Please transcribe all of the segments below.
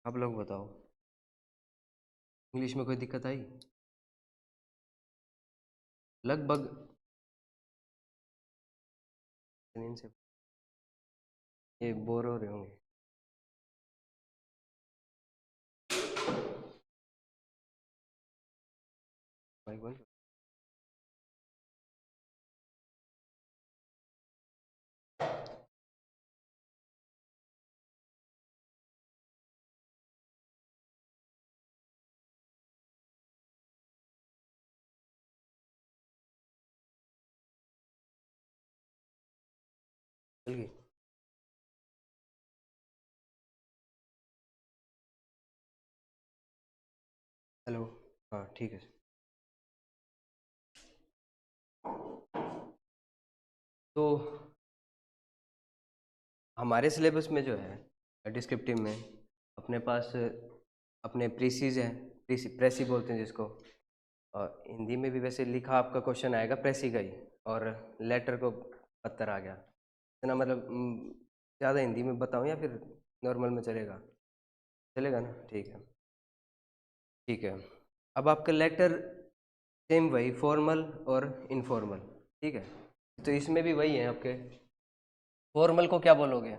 आप लोग बताओ, इंग्लिश में कोई दिक्कत आई? लगभग से ये बोर हो रहे होंगे। माइक बंद। चल गई। हेलो। हाँ ठीक है। तो हमारे सिलेबस में जो है डिस्क्रिप्टिव में अपने पास अपने प्रीसीज है, प्रेसी बोलते हैं जिसको। और हिंदी में भी वैसे लिखा आपका क्वेश्चन आएगा प्रेसी का ही, और लेटर को पत्थर आ गया है ना। मतलब ज़्यादा हिंदी में बताऊँ या फिर नॉर्मल में चलेगा? चलेगा ना, ठीक है। ठीक है, अब आपका लेटर सेम वही फॉर्मल और इनफॉर्मल, ठीक है। तो इसमें भी वही है आपके। फॉर्मल को क्या बोलोगे?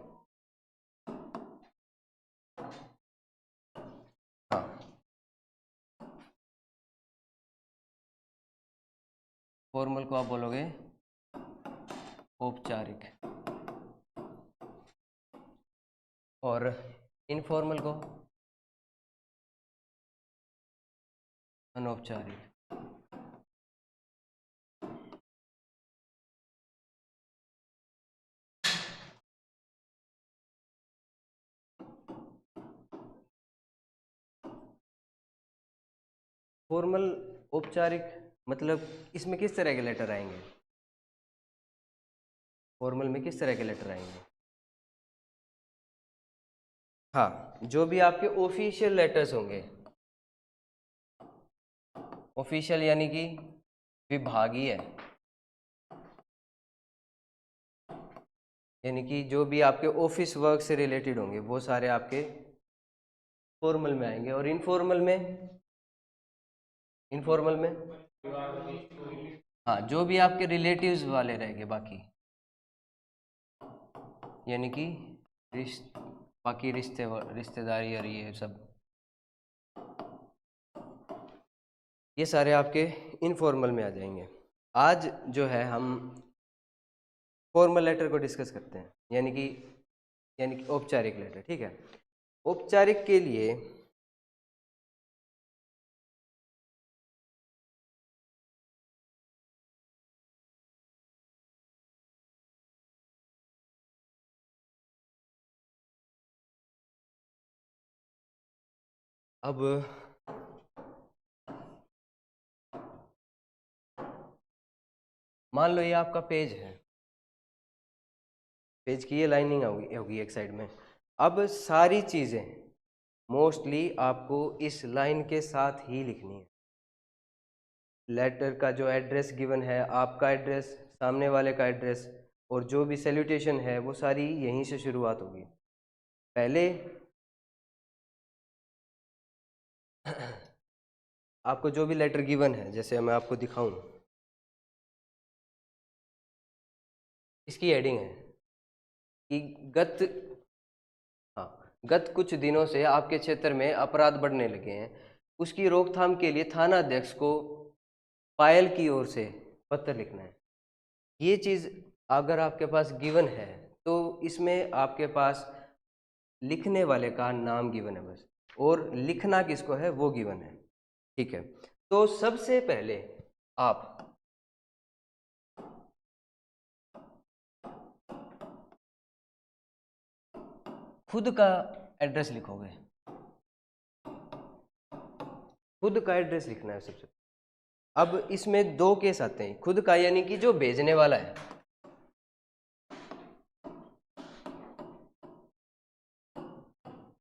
हाँ, फॉर्मल को आप बोलोगे औपचारिक, और इनफॉर्मल को अनौपचारिक। फॉर्मल, औपचारिक, मतलब इसमें किस तरह के लेटर आएंगे? फॉर्मल में किस तरह के लेटर आएंगे? हाँ, जो भी आपके ऑफिशियल लेटर्स होंगे, ऑफिशियल यानी कि विभागीय, यानी कि जो भी आपके ऑफिस वर्क से रिलेटेड होंगे वो सारे आपके फॉर्मल में आएंगे। और इनफॉर्मल में, इनफॉर्मल में हाँ, जो भी आपके रिलेटिव्स वाले रहेंगे बाकी, यानी कि बाकी रिश्तेदारी और ये सब, ये सारे आपके इनफॉर्मल में आ जाएंगे। आज जो है हम फॉर्मल लेटर को डिस्कस करते हैं, यानी कि औपचारिक लेटर, ठीक है। औपचारिक के लिए अब मान लो ये आपका पेज है, पेज की ये लाइनिंग होगी एक साइड में। अब सारी चीज़ें मोस्टली आपको इस लाइन के साथ ही लिखनी है। लेटर का जो एड्रेस गिवन है, आपका एड्रेस, सामने वाले का एड्रेस, और जो भी सैल्यूटेशन है वो सारी यहीं से शुरुआत होगी। पहले आपको जो भी लेटर गिवन है, जैसे मैं आपको दिखाऊं, इसकी हेडिंग है कि गत, हाँ, गत कुछ दिनों से आपके क्षेत्र में अपराध बढ़ने लगे हैं, उसकी रोकथाम के लिए थाना अध्यक्ष को पायल की ओर से पत्र लिखना है। ये चीज़ अगर आपके पास गिवन है तो इसमें आपके पास लिखने वाले का नाम गिवन है बस, और लिखना किसको है वो गिवन है, ठीक है। तो सबसे पहले आप खुद का एड्रेस लिखोगे, खुद का एड्रेस लिखना है सबसे। अब इसमें दो केस आते हैं, खुद का यानी कि जो भेजने वाला है,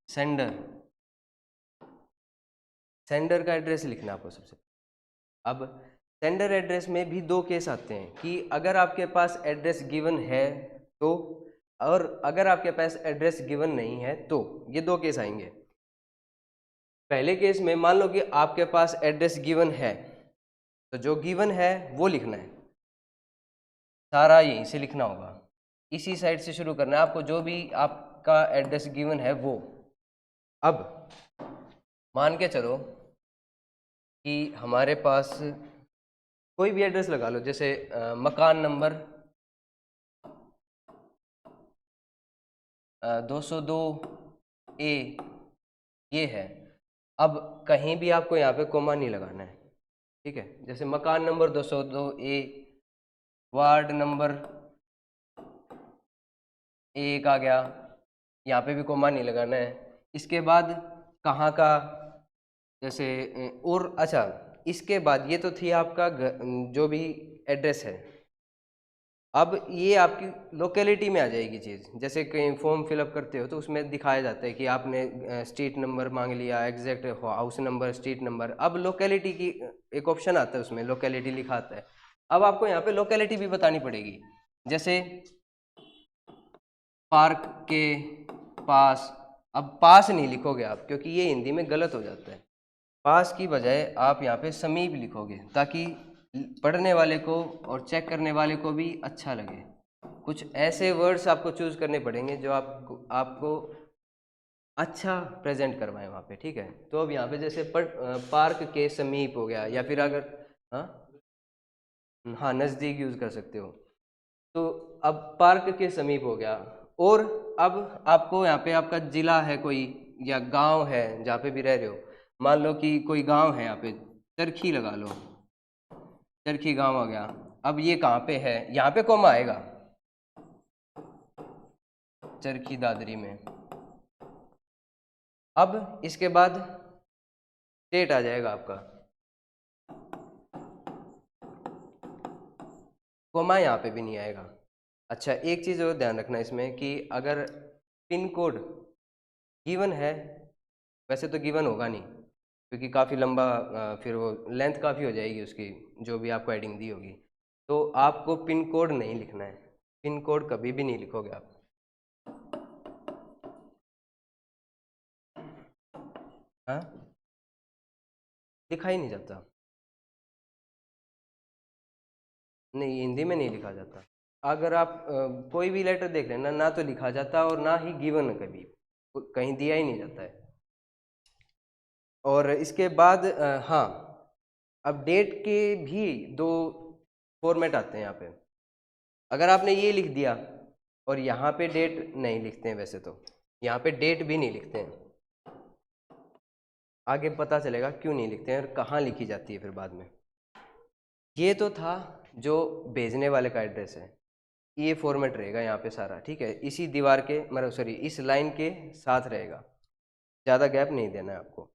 सेंडर, सेंडर का एड्रेस लिखना आपको सबसे। अब सेंडर एड्रेस में भी दो केस आते हैं कि अगर आपके पास एड्रेस गिवन है तो, और अगर आपके पास एड्रेस गिवन नहीं है तो, ये दो केस आएंगे। पहले केस में मान लो कि आपके पास एड्रेस गिवन है, तो जो गिवन है वो लिखना है, सारा यहीं से लिखना होगा, इसी साइड से शुरू करना है आपको, जो भी आपका एड्रेस गिवन है वो। अब मान के चलो कि हमारे पास कोई भी एड्रेस लगा लो, जैसे मकान नंबर 202A ये है। अब कहीं भी आपको यहाँ पे कोमा नहीं लगाना है, ठीक है। जैसे मकान नंबर 202A, वार्ड नंबर 1 आ गया, यहाँ पे भी कोमा नहीं लगाना है। इसके बाद कहाँ का, जैसे और अच्छा, इसके बाद ये तो थी आपका जो भी एड्रेस है। अब ये आपकी लोकेलिटी में आ जाएगी चीज़, जैसे कहीं फॉर्म फिलअप करते हो तो उसमें दिखाया जाता है कि आपने स्ट्रीट नंबर मांग लिया, exact house number, street number. अब लोकेलिटी की एक ऑप्शन आता है, उसमें लोकेलिटी लिखा आता है। अब आपको यहाँ पे लोकेलिटी भी बतानी पड़ेगी, जैसे पार्क के पास। अब पास नहीं लिखोगे आप, क्योंकि ये हिंदी में गलत हो जाता है। पास की बजाय आप यहाँ पे समीप लिखोगे, ताकि पढ़ने वाले को और चेक करने वाले को भी अच्छा लगे। कुछ ऐसे वर्ड्स आपको चूज करने पड़ेंगे जो आपको अच्छा प्रेजेंट करवाएं वहाँ पे, ठीक है। तो अब यहाँ पे जैसे पार्क के समीप हो गया, या फिर अगर हाँ हाँ नज़दीक यूज़ कर सकते हो। तो अब पार्क के समीप हो गया। और अब आपको यहाँ पे आपका ज़िला है कोई, या गांव है जहाँ पे भी रह रहे हो, मान लो कि कोई गांव है, यहाँ पे चरखी लगा लो, चरखी गांव आ गया। अब ये कहाँ पे है, यहाँ पे कॉमा आएगा, चरखी दादरी में। अब इसके बाद स्टेट आ जाएगा आपका, कोमा यहाँ पे भी नहीं आएगा। अच्छा, एक चीज़ और ध्यान रखना इसमें कि अगर पिन कोड गिवन है, वैसे तो गिवन होगा नहीं, क्योंकि काफ़ी लंबा फिर वो लेंथ काफ़ी हो जाएगी उसकी, जो भी आपको हेडिंग दी होगी। तो आपको पिन कोड नहीं लिखना है, पिन कोड कभी भी नहीं लिखोगे आप। हाँ, लिखा ही नहीं जाता, नहीं हिंदी में नहीं लिखा जाता। अगर आप कोई भी लेटर देख लेना, ना तो लिखा जाता और ना ही गिवन कभी कहीं दिया ही नहीं जाता है। और इसके बाद हाँ, अब डेट के भी दो फॉर्मेट आते हैं यहाँ पे। अगर आपने ये लिख दिया और यहाँ पे डेट नहीं लिखते हैं, वैसे तो यहाँ पे डेट भी नहीं लिखते हैं, आगे पता चलेगा क्यों नहीं लिखते हैं और कहाँ लिखी जाती है फिर बाद में। ये तो था जो भेजने वाले का एड्रेस है, ये फॉर्मेट रहेगा यहाँ पे सारा, ठीक है। इसी दीवार के मतलब सॉरी इस लाइन के साथ रहेगा, ज़्यादा गैप नहीं देना है आपको।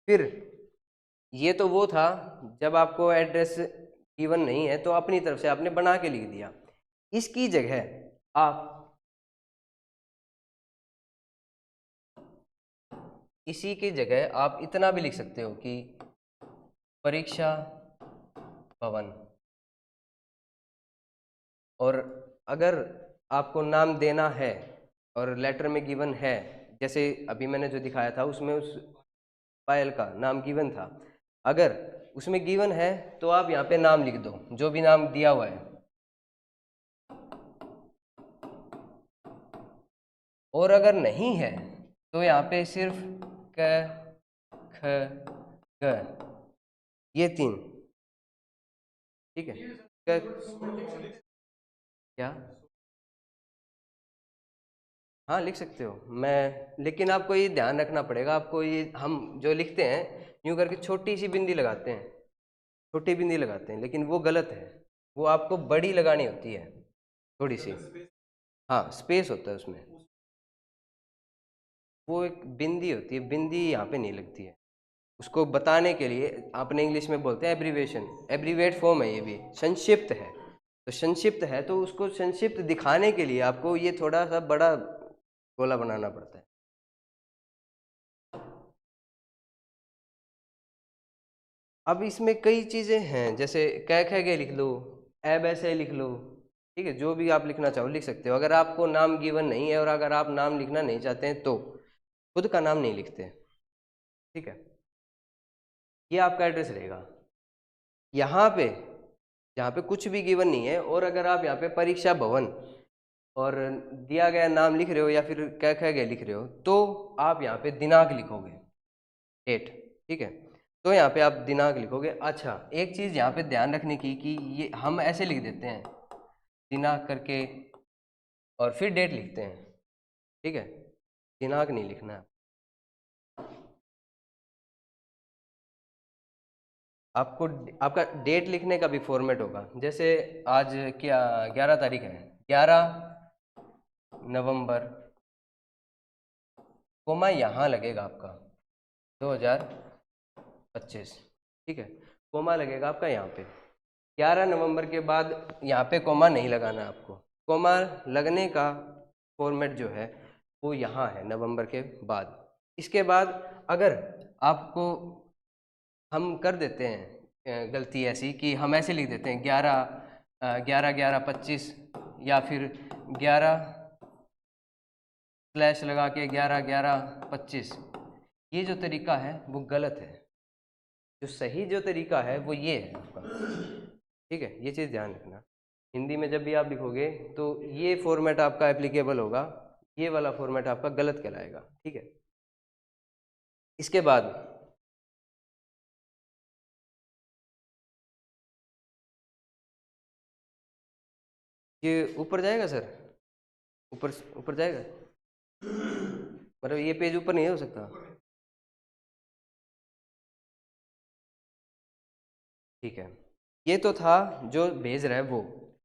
फिर ये तो वो था जब आपको एड्रेस गिवन नहीं है तो अपनी तरफ से आपने बना के लिख दिया। इसकी जगह आप इसी की जगह आप इतना भी लिख सकते हो कि परीक्षा भवन। और अगर आपको नाम देना है और लेटर में गिवन है, जैसे अभी मैंने जो दिखाया था उसमें उस पायल का नाम गिवन था, अगर उसमें गिवन है तो आप यहाँ पे नाम लिख दो, जो भी नाम दिया हुआ है। और अगर नहीं है तो यहाँ पे सिर्फ क ख ग, ये तीन, ठीक है। क्या, हाँ लिख सकते हो मैं, लेकिन आपको ये ध्यान रखना पड़ेगा, आपको ये हम जो लिखते हैं यूँ करके छोटी सी बिंदी लगाते हैं, छोटी बिंदी लगाते हैं, लेकिन वो गलत है, वो आपको बड़ी लगानी होती है थोड़ी सी। हाँ स्पेस होता है उसमें, वो एक बिंदी होती है, बिंदी यहाँ पे नहीं लगती है। उसको बताने के लिए आपने इंग्लिश में बोलते हैं एब्रीवेशन, एब्रीवेट फॉर्म है, ये भी संक्षिप्त है। तो संक्षिप्त है तो उसको संक्षिप्त दिखाने के लिए आपको ये थोड़ा सा बड़ा गोला बनाना पड़ता है। अब इसमें कई चीज़ें हैं, जैसे कै खे गे लिख लो, ऐब ऐसे लिख लो, ठीक है। जो भी आप लिखना चाहो लिख सकते हो। अगर आपको नाम गिवन नहीं है और अगर आप नाम लिखना नहीं चाहते हैं तो खुद का नाम नहीं लिखते, ठीक है। ये आपका एड्रेस रहेगा। यहाँ पे जहाँ पे कुछ भी गिवन नहीं है, और अगर आप यहाँ पे परीक्षा भवन और दिया गया नाम लिख रहे हो या फिर क्या क्या गया लिख रहे हो, तो आप यहाँ पे दिनांक लिखोगे, डेट। ठीक है, तो यहाँ पे आप दिनांक लिखोगे। अच्छा, एक चीज़ यहाँ पे ध्यान रखने की कि ये हम ऐसे लिख देते हैं दिनांक करके और फिर डेट लिखते हैं। ठीक है, दिनांक नहीं लिखना है आपको। आपका डेट लिखने का भी फॉर्मेट होगा। जैसे आज क्या 11 तारीख है, 11 नवंबर, कोमा यहाँ लगेगा आपका 2025। ठीक है, कोमा लगेगा आपका यहाँ पे। 11 नवंबर के बाद यहाँ पे कोमा नहीं लगाना है आपको। कोमा लगने का फॉर्मेट जो है वो यहाँ है, नवंबर के बाद। इसके बाद अगर आपको, हम कर देते हैं गलती ऐसी कि हम ऐसे लिख देते हैं 11/11/25 या फिर 11 लगा के 11/11/25। ये जो तरीका है वो गलत है। जो सही जो तरीका है वो ये है आपका। ठीक है, ये चीज़ ध्यान रखना। हिंदी में जब भी आप लिखोगे तो ये फॉर्मेट आपका एप्लीकेबल होगा, ये वाला फॉर्मेट आपका गलत कहलाएगा। ठीक है, इसके बाद ये ऊपर जाएगा सर, ऊपर ऊपर जाएगा, मतलब ये पेज ऊपर नहीं हो सकता। ठीक है, ये तो था जो भेज रहा है वो।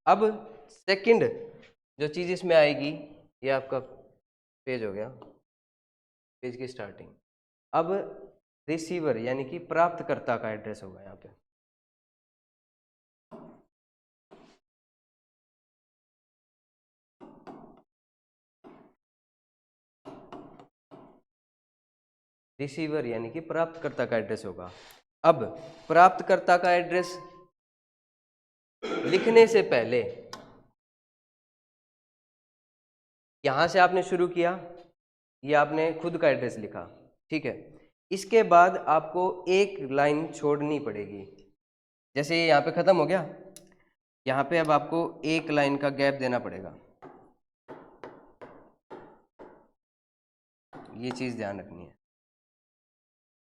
अब सेकंड जो चीज़ इसमें आएगी, ये आपका पेज हो गया, पेज की स्टार्टिंग। अब रिसीवर यानी कि प्राप्तकर्ता का एड्रेस होगा यहाँ पे। रिसीवर यानी कि प्राप्तकर्ता का एड्रेस होगा। अब प्राप्तकर्ता का एड्रेस लिखने से पहले यहाँ से आपने शुरू किया, ये आपने खुद का एड्रेस लिखा। ठीक है, इसके बाद आपको एक लाइन छोड़नी पड़ेगी। जैसे ये यहाँ पे ख़त्म हो गया, यहाँ पे अब आपको एक लाइन का गैप देना पड़ेगा। ये चीज़ ध्यान रखनी है।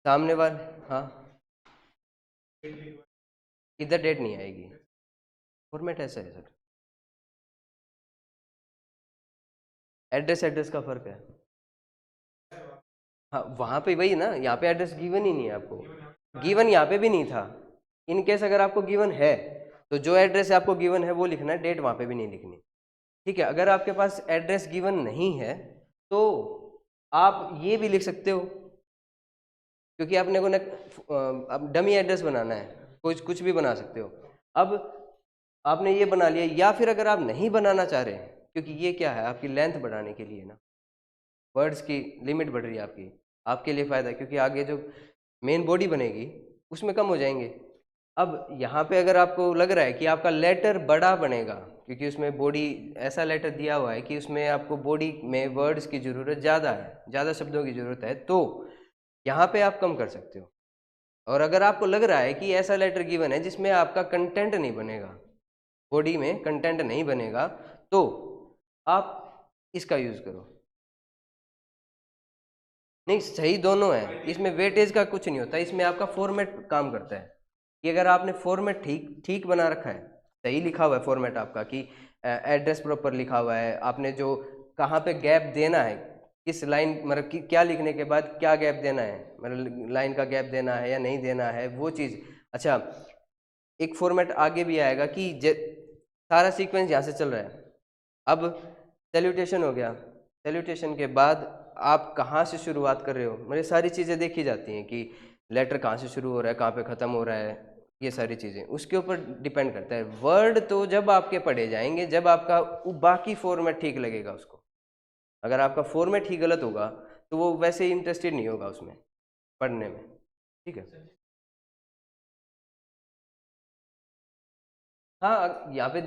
सामने वाले, हाँ, इधर डेट नहीं आएगी, फॉर्मेट ऐसा है सर। एड्रेस एड्रेस का फ़र्क है। हाँ, वहाँ पे वही ना, यहाँ पे एड्रेस गिवन ही नहीं है आपको। गिवन यहाँ पे भी नहीं था। इन केस अगर आपको गिवन है तो जो एड्रेस आपको गिवन है वो लिखना है, डेट वहाँ पे भी नहीं लिखनी। ठीक है, अगर आपके पास एड्रेस गिवन नहीं है तो आप ये भी लिख सकते हो, क्योंकि आपने को ना अब डमी एड्रेस बनाना है, कुछ कुछ भी बना सकते हो। अब आपने ये बना लिया, या फिर अगर आप नहीं बनाना चाह रहे हैं, क्योंकि ये क्या है आपकी लेंथ बढ़ाने के लिए ना, वर्ड्स की लिमिट बढ़ रही है आपकी, आपके लिए फ़ायदा है, क्योंकि आगे जो मेन बॉडी बनेगी उसमें कम हो जाएंगे। अब यहाँ पे अगर आपको लग रहा है कि आपका लेटर बड़ा बनेगा, क्योंकि उसमें बॉडी ऐसा लेटर दिया हुआ है कि उसमें आपको बॉडी में वर्ड्स की ज़रूरत ज़्यादा है, ज़्यादा शब्दों की ज़रूरत है, तो यहाँ पे आप कम कर सकते हो। और अगर आपको लग रहा है कि ऐसा लेटर गिवन है जिसमें आपका कंटेंट नहीं बनेगा, बॉडी में कंटेंट नहीं बनेगा, तो आप इसका यूज़ करो। नहीं, सही दोनों है, इसमें वेटेज का कुछ नहीं होता, इसमें आपका फॉर्मेट काम करता है कि अगर आपने फॉर्मेट ठीक ठीक बना रखा है, सही लिखा हुआ है फॉर्मेट आपका कि एड्रेस प्रॉपर लिखा हुआ है, आपने जो कहाँ पे गैप देना है, किस लाइन मतलब कि क्या लिखने के बाद क्या गैप देना है, मतलब लाइन का गैप देना है या नहीं देना है, वो चीज़। अच्छा, एक फॉर्मेट आगे भी आएगा कि सारा सीक्वेंस यहाँ से चल रहा है। अब सैल्यूटेशन हो गया, सैल्यूटेशन के बाद आप कहाँ से शुरुआत कर रहे हो, मेरी सारी चीज़ें देखी जाती हैं कि लेटर कहाँ से शुरू हो रहा है, कहाँ पे ख़त्म हो रहा है, ये सारी चीज़ें उसके ऊपर डिपेंड करता है। वर्ड तो जब आपके पढ़े जाएंगे जब आपका बाकी फॉर्मेट ठीक लगेगा उसको। अगर आपका फॉर्मेट ही गलत होगा तो वो वैसे ही इंटरेस्टेड नहीं होगा उसमें पढ़ने में। ठीक है, हाँ, यहाँ पे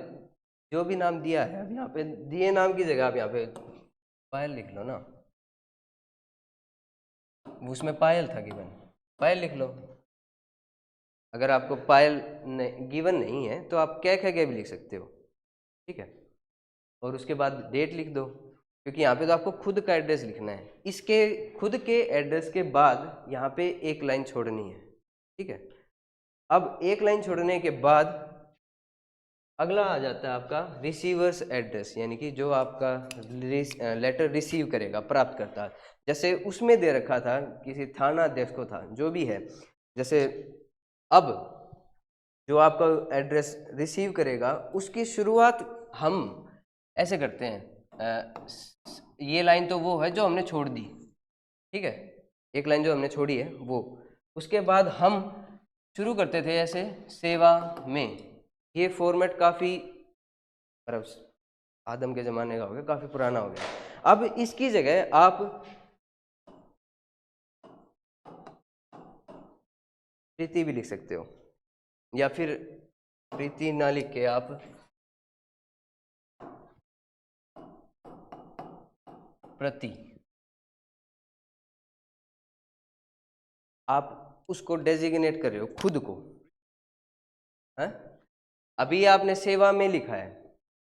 जो भी नाम दिया है, अब यहाँ पे दिए नाम की जगह आप यहाँ पे पायल लिख लो ना, उसमें पायल था गिवन, पायल लिख लो। अगर आपको पायल गिवन नहीं है तो आप क्या क्या भी लिख सकते हो, ठीक है। और उसके बाद डेट लिख दो, क्योंकि यहाँ पे तो आपको खुद का एड्रेस लिखना है। इसके खुद के एड्रेस के बाद यहाँ पे एक लाइन छोड़नी है, ठीक है। अब एक लाइन छोड़ने के बाद अगला आ जाता है आपका रिसीवर्स एड्रेस, यानी कि जो आपका लेटर रिसीव करेगा, प्राप्त करता है। जैसे उसमें दे रखा था किसी थाना अध्यक्ष को था, जो भी है। जैसे अब जो आपका एड्रेस रिसीव करेगा उसकी शुरुआत हम ऐसे करते हैं, ये लाइन तो वो है जो हमने छोड़ दी, ठीक है, एक लाइन जो हमने छोड़ी है वो। उसके बाद हम शुरू करते थे ऐसे सेवा में। ये फॉर्मेट काफ़ी आदम के ज़माने का हो गया, काफ़ी पुराना हो गया। अब इसकी जगह आप प्रीति भी लिख सकते हो, या फिर प्रीति ना लिख के आप प्रति, आप उसको डेजिग्नेट कर रहे हो खुद को, है। अभी आपने सेवा में लिखा है,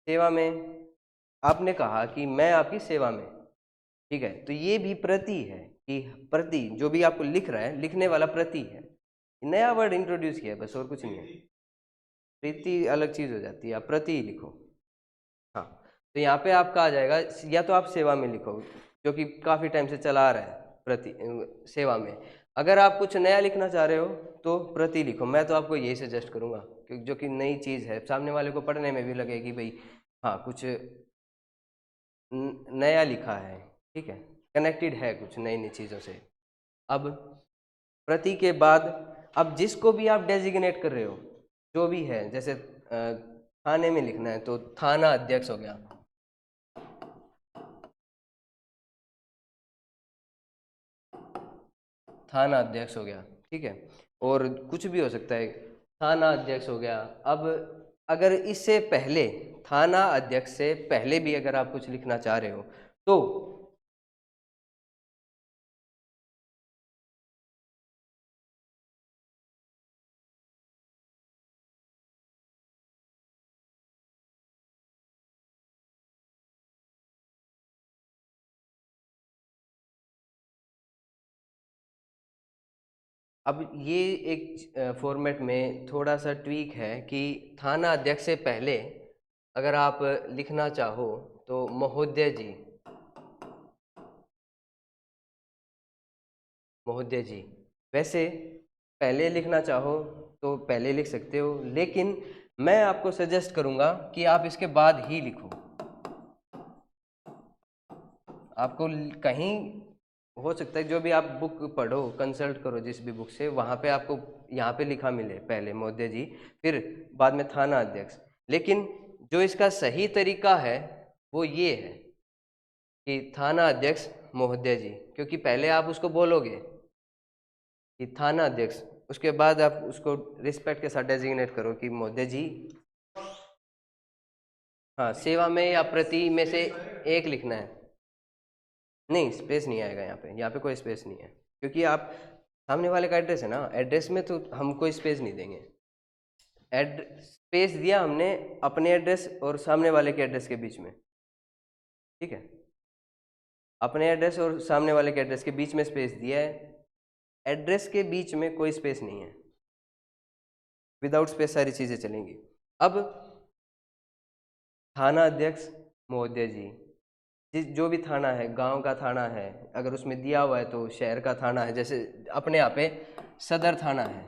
सेवा में आपने कहा कि मैं आपकी सेवा में, ठीक है। तो ये भी प्रति है, कि प्रति जो भी आपको लिख रहा है, लिखने वाला प्रति है। नया वर्ड इंट्रोड्यूस किया है बस, और कुछ नहीं है। प्रीति अलग चीज हो जाती है, आप प्रति लिखो। हाँ, तो यहाँ पे आपका आ जाएगा, या तो आप सेवा में लिखो जो कि काफी टाइम से चला आ रहा है, प्रति सेवा में। अगर आप कुछ नया लिखना चाह रहे हो तो प्रति लिखो। मैं तो आपको यही सजेस्ट करूंगा, जो कि नई चीज है, सामने वाले को पढ़ने में भी लगेगी भाई हाँ कुछ नया लिखा है, ठीक है, कनेक्टेड है कुछ नई नई चीज़ों से। अब प्रति के बाद अब जिसको भी आप डेजिग्नेट कर रहे हो, जो भी है, जैसे थाने में लिखना है तो थाना अध्यक्ष हो गया, थाना अध्यक्ष हो गया, ठीक है। और कुछ भी हो सकता है, थाना अध्यक्ष हो गया। अब अगर इससे पहले, थाना अध्यक्ष से पहले भी अगर आप कुछ लिखना चाह रहे हो तो अब ये एक फॉर्मेट में थोड़ा सा ट्वीक है कि थाना अध्यक्ष से पहले अगर आप लिखना चाहो तो महोदय जी, महोदय जी। वैसे पहले लिखना चाहो तो पहले लिख सकते हो, लेकिन मैं आपको सजेस्ट करूंगा कि आप इसके बाद ही लिखो। आपको कहीं हो सकता है जो भी आप बुक पढ़ो, कंसल्ट करो जिस भी बुक से, वहाँ पे आपको यहाँ पे लिखा मिले पहले महोदय जी, फिर बाद में थाना अध्यक्ष। लेकिन जो इसका सही तरीका है वो ये है कि थाना अध्यक्ष महोदय जी, क्योंकि पहले आप उसको बोलोगे कि थाना अध्यक्ष, उसके बाद आप उसको रिस्पेक्ट के साथ डेजिग्नेट करो कि महोदय जी। हाँ, सेवा में या प्रति में से एक लिखना है। नहीं, स्पेस नहीं आएगा यहाँ पे, यहाँ पे कोई स्पेस नहीं है, क्योंकि आप सामने वाले का एड्रेस है ना, एड्रेस में तो हम कोई स्पेस नहीं देंगे। स्पेस दिया हमने अपने एड्रेस और सामने वाले के एड्रेस के बीच में, ठीक है। अपने एड्रेस और सामने वाले के एड्रेस के बीच में स्पेस दिया है, एड्रेस के बीच में कोई स्पेस नहीं है। विदाउट स्पेस सारी चीज़ें चलेंगी। अब थाना अध्यक्ष महोदय जी, जिस जो भी थाना है, गांव का थाना है, अगर उसमें दिया हुआ है तो शहर का थाना है। जैसे अपने यहाँ पे सदर थाना है,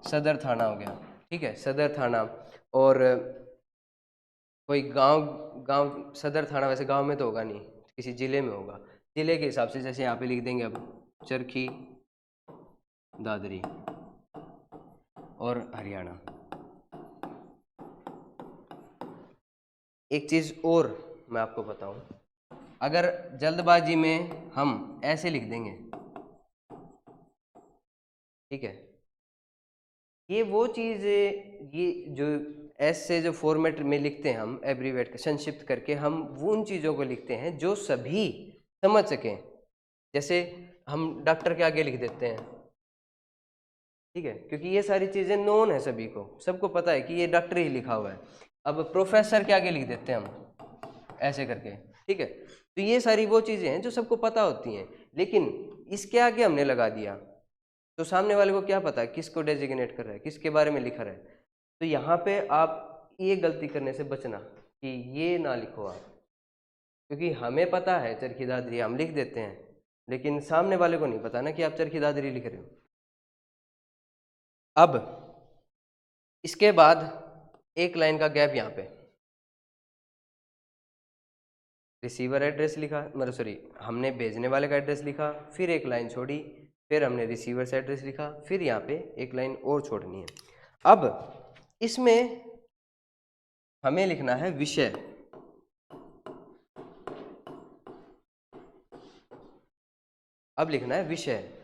सदर थाना हो गया, ठीक है, सदर थाना। और कोई गांव, गांव सदर थाना वैसे गांव में तो होगा नहीं, किसी जिले में होगा। जिले के हिसाब से जैसे यहाँ पे लिख देंगे अब चरखी दादरी और हरियाणा। एक चीज़ और मैं आपको बताऊं, अगर जल्दबाजी में हम ऐसे लिख देंगे, ठीक है, ये वो चीज़, ये जो एस से जो फॉर्मेट में लिखते हैं हम एब्रीवेट संक्षिप्त करके, हम वो उन चीज़ों को लिखते हैं जो सभी समझ सकें। जैसे हम डॉक्टर के आगे लिख देते हैं ठीक है, क्योंकि ये सारी चीज़ें नोन है सभी को, सबको पता है कि ये डॉक्टर ही लिखा हुआ है। अब प्रोफेसर के आगे लिख देते हैं हम ऐसे करके, ठीक है। तो ये सारी वो चीज़ें हैं जो सबको पता होती हैं, लेकिन इसके आगे हमने लगा दिया तो सामने वाले को क्या पता है किसको डेजिग्नेट कर रहा है, किसके बारे में लिखा रहा है। तो यहाँ पे आप ये गलती करने से बचना कि ये ना लिखो आप, क्योंकि हमें पता है चरखी दादरी हम लिख देते हैं, लेकिन सामने वाले को नहीं पता ना कि आप चरखी दादरी लिख रहे हो। अब इसके बाद एक लाइन का गैप यहाँ पे, रिसीवर एड्रेस लिखा, मतलब सॉरी हमने भेजने वाले का एड्रेस लिखा, फिर एक लाइन छोड़ी, फिर हमने रिसीवर से एड्रेस लिखा, फिर यहाँ पे एक लाइन और छोड़नी है। अब इसमें हमें लिखना है विषय। अब लिखना है विषय।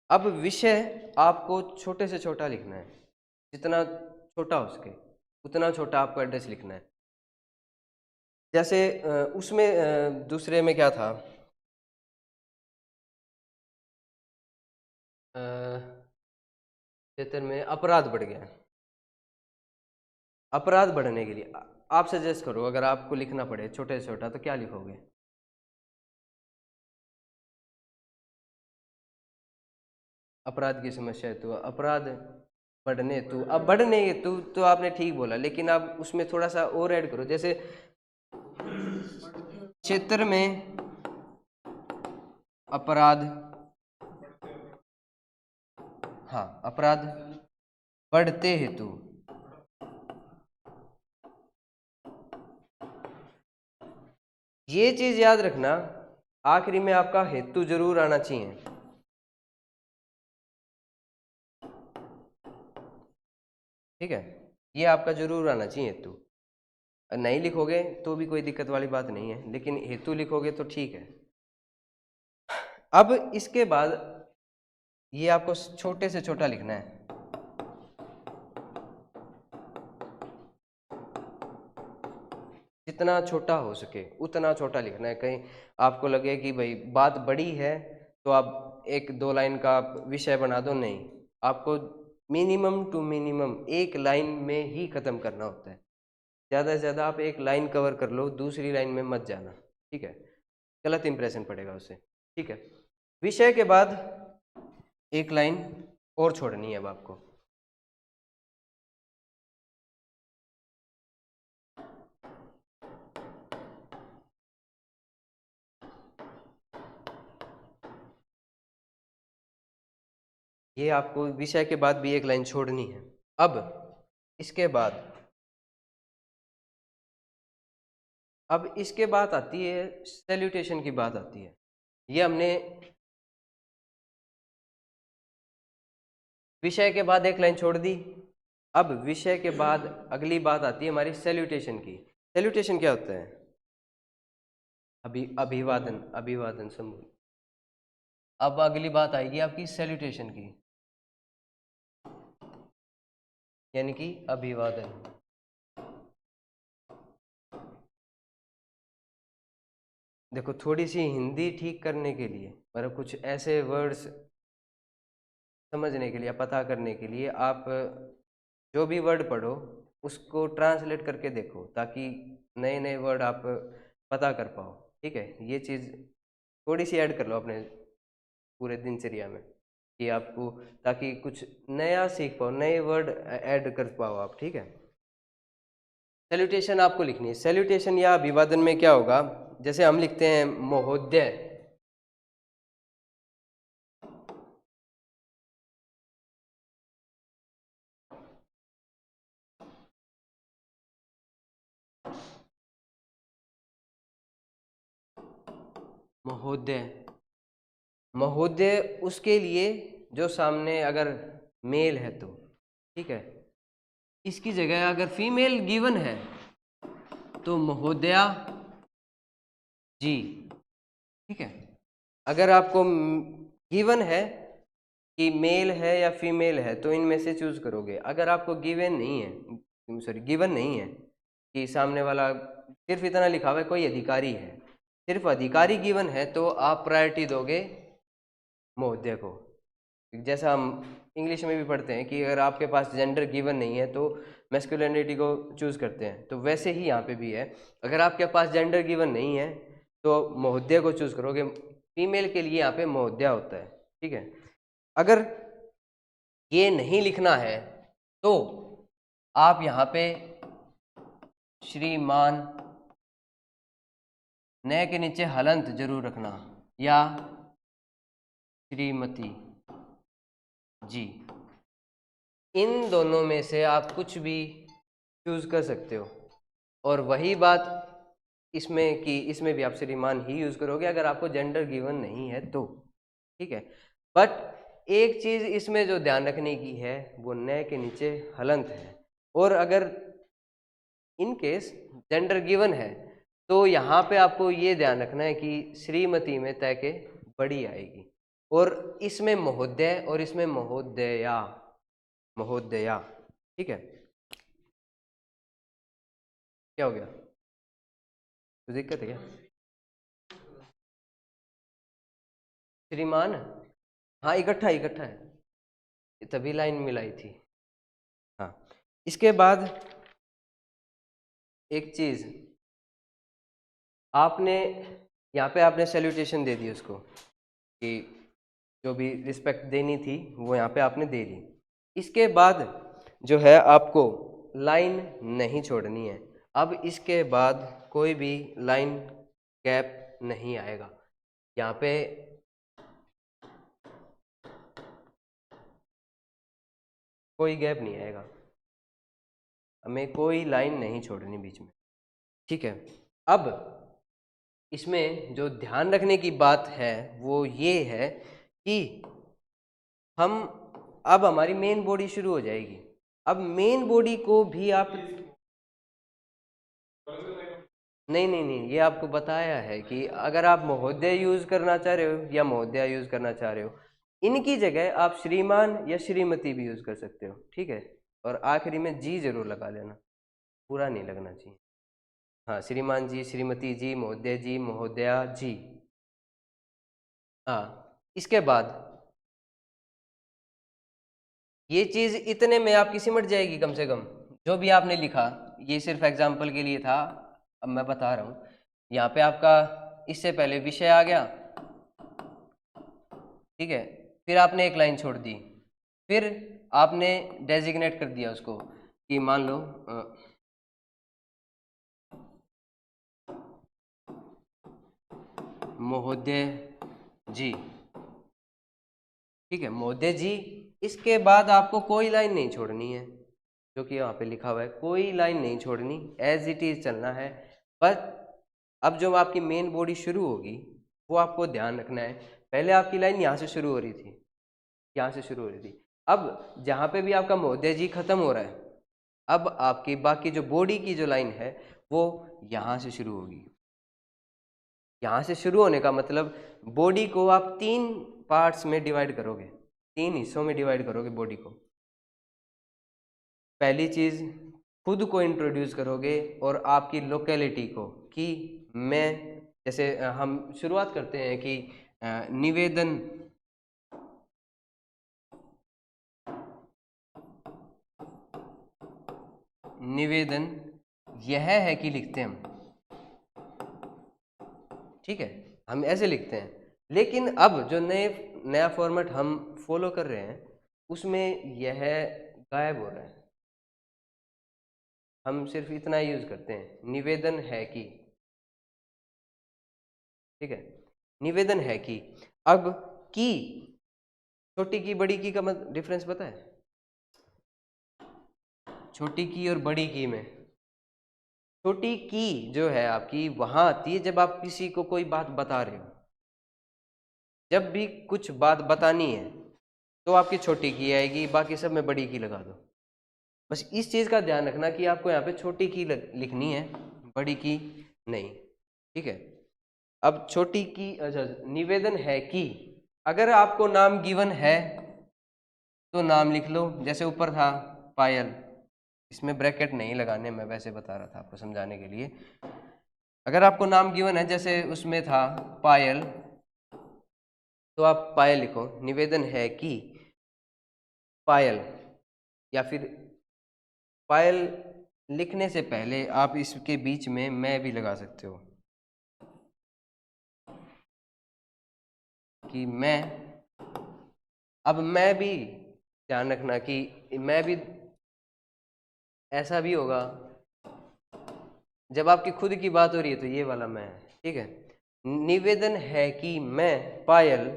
अब विषय आपको छोटे से छोटा लिखना है, जितना छोटा हो सके उतना छोटा आपको एड्रेस लिखना है। जैसे उसमें दूसरे में क्या था, क्षेत्र में अपराध बढ़ गया। अपराध बढ़ने के लिए आप सजेस्ट करो, अगर आपको लिखना पड़े छोटे से छोटा तो क्या लिखोगे? अपराध की समस्या है तो अपराध बढ़ने हेतु, अब बढ़ने हेतु तो आपने ठीक बोला, लेकिन आप उसमें थोड़ा सा और ऐड करो, जैसे क्षेत्र में अपराध, हाँ अपराध बढ़ते हेतु, ये चीज याद रखना, आखिरी में आपका हेतु जरूर आना चाहिए। ठीक है, ये आपका जरूर आना चाहिए हेतु। नहीं लिखोगे तो भी कोई दिक्कत वाली बात नहीं है, लेकिन हेतु लिखोगे तो ठीक है। अब इसके बाद ये आपको छोटे से छोटा लिखना है, जितना छोटा हो सके उतना छोटा लिखना है। कहीं आपको लगे कि भाई बात बड़ी है तो आप एक दो लाइन का आप विषय बना दो, नहीं, आपको मिनिमम टू मिनिमम एक लाइन में ही खत्म करना होता है। ज़्यादा से ज़्यादा आप एक लाइन कवर कर लो, दूसरी लाइन में मत जाना, ठीक है, गलत इंप्रेशन पड़ेगा उससे। ठीक है, विषय के बाद एक लाइन और छोड़नी है अब आपको, ये आपको विषय के बाद भी एक लाइन छोड़नी है। अब इसके बाद, अब इसके बाद आती है सैल्यूटेशन की बात आती है। ये हमने विषय के बाद एक लाइन छोड़ दी। अब विषय के बाद अगली बात आती है हमारी सैल्यूटेशन की। सैल्यूटेशन क्या होता है? अभिवादन, अभिवादन समूह। अब अगली बात आएगी आपकी सैल्यूटेशन की, यानी कि अभिवादन। देखो थोड़ी सी हिंदी ठीक करने के लिए, मतलब कुछ ऐसे वर्ड्स समझने के लिए, पता करने के लिए, आप जो भी वर्ड पढ़ो उसको ट्रांसलेट करके देखो, ताकि नए नए वर्ड आप पता कर पाओ। ठीक है, ये चीज़ थोड़ी सी ऐड कर लो अपने पूरे दिनचर्या में, कि आपको, ताकि कुछ नया सीख पाओ, नए वर्ड ऐड कर पाओ आप। ठीक है, सैल्यूटेशन आपको लिखनी है। सैल्यूटेशन या अभिवादन में क्या होगा, जैसे हम लिखते हैं महोदय, महोदय, महोदय उसके लिए जो सामने अगर मेल है तो, ठीक है, इसकी जगह अगर फीमेल गिवन है तो महोदया जी। ठीक है, अगर आपको गिवन है कि मेल है या फीमेल है तो इनमें से चूज करोगे। अगर आपको गिवन नहीं है, सॉरी गिवन नहीं है कि सामने वाला, सिर्फ इतना लिखा हुआ है कोई अधिकारी है, सिर्फ अधिकारी गिवन है, तो आप प्रायोरिटी दोगे महोदय को, जैसा हम इंग्लिश में भी पढ़ते हैं कि अगर आपके पास जेंडर गिवन नहीं है तो मैस्कुलिनिटी को चूज़ करते हैं, तो वैसे ही यहाँ पे भी है। अगर आपके पास जेंडर गिवन नहीं है तो महोदय को चूज़ करोगे। फीमेल के लिए यहाँ पे महोदया होता है, ठीक है। अगर ये नहीं लिखना है तो आप यहाँ पे श्रीमान न के नीचे हलंत जरूर रखना, या श्रीमती जी। इन दोनों में से आप कुछ भी चूज कर सकते हो। और वही बात इसमें कि इसमें भी आप श्रीमान ही यूज करोगे अगर आपको जेंडर गिवन नहीं है तो, ठीक है। बट एक चीज इसमें जो ध्यान रखने की है वो न के नीचे हलंत है। और अगर इन केस जेंडर गिवन है तो यहाँ पे आपको ये ध्यान रखना है कि श्रीमती में तय के बड़ी आएगी, और इसमें महोदय और इसमें महोदया, महोदया, ठीक है। क्या हो गया, तो दिक्कत है क्या? श्रीमान, हाँ इकट्ठा इकट्ठा है, तभी लाइन मिलाई थी। हाँ, इसके बाद एक चीज आपने यहाँ पे आपने सैल्यूटेशन दे दी उसको, कि जो भी रिस्पेक्ट देनी थी वो यहाँ पे आपने दे दी। इसके बाद जो है आपको लाइन नहीं छोड़नी है। अब इसके बाद कोई भी लाइन गैप नहीं आएगा यहाँ पे। कोई गैप नहीं आएगा, हमें कोई लाइन नहीं छोड़नी बीच में, ठीक है। अब इसमें जो ध्यान रखने की बात है वो ये है कि हम अब हमारी मेन बॉडी शुरू हो जाएगी। अब मेन बॉडी को भी आप नहीं नहीं नहीं, ये आपको बताया है कि अगर आप महोदय यूज करना चाह रहे हो या महोदया यूज करना चाह रहे हो, इनकी जगह आप श्रीमान या श्रीमती भी यूज कर सकते हो, ठीक है। और आखिरी में जी जरूर लगा लेना, पूरा नहीं लगना चाहिए। हाँ, श्रीमान जी, श्रीमती जी, महोदय जी, महोदया जी। हाँ, इसके बाद ये चीज इतने में आपकी सिमट जाएगी कम से कम। जो भी आपने लिखा, ये सिर्फ एग्जाम्पल के लिए था, अब मैं बता रहा हूँ। यहाँ पे आपका इससे पहले विषय आ गया, ठीक है। फिर आपने एक लाइन छोड़ दी, फिर आपने डेजिग्नेट कर दिया उसको कि मान लो महोदय जी, ठीक है, महोदय जी। इसके बाद आपको कोई लाइन नहीं छोड़नी है, जो कि यहाँ पे लिखा हुआ है, कोई लाइन नहीं छोड़नी, एज इट इज चलना है। पर अब जो आपकी मेन बॉडी शुरू होगी वो आपको ध्यान रखना है। पहले आपकी लाइन यहाँ से शुरू हो रही थी, यहाँ से शुरू हो रही थी। अब जहाँ पे भी आपका महोदय जी खत्म हो रहा है, अब आपकी बाकी जो बॉडी की जो लाइन है वो यहाँ से शुरू होगी। यहाँ से शुरू होने का मतलब बॉडी को आप 3 पार्ट्स में डिवाइड करोगे, 3 हिस्सों में डिवाइड करोगे बॉडी को। पहली चीज खुद को इंट्रोड्यूस करोगे और आपकी लोकेलिटी को, कि मैं, जैसे हम शुरुआत करते हैं कि निवेदन निवेदन यह है कि लिखते हैं हम, ठीक है, हम ऐसे लिखते हैं। लेकिन अब जो नया फॉर्मेट हम फॉलो कर रहे हैं उसमें यह गायब हो रहा है। हम सिर्फ इतना ही यूज करते हैं, निवेदन है कि, ठीक है, निवेदन है कि। अब की, छोटी की बड़ी की का डिफरेंस पता है? छोटी की और बड़ी की में, छोटी की जो है आपकी वहां आती है जब आप किसी को कोई बात बता रहे हो। जब भी कुछ बात बतानी है तो आपकी छोटी की आएगी, बाकी सब में बड़ी की लगा दो। बस इस चीज का ध्यान रखना कि आपको यहाँ पे छोटी की लिखनी है, बड़ी की नहीं, ठीक है। अब छोटी की, अच्छा, निवेदन है कि अगर आपको नाम गिवन है तो नाम लिख लो, जैसे ऊपर था पायल, इसमें ब्रैकेट नहीं लगाने, मैं वैसे बता रहा था आपको समझाने के लिए। अगर आपको नाम गिवन है, जैसे उसमें था पायल, तो आप पायल लिखो। निवेदन है कि पायल, या फिर पायल लिखने से पहले आप इसके बीच में मैं भी लगा सकते हो कि मैं। अब मैं भी ध्यान रखना कि मैं भी ऐसा भी होगा जब आपकी खुद की बात हो रही है तो ये वाला मैं है, ठीक है। निवेदन है कि मैं पायल,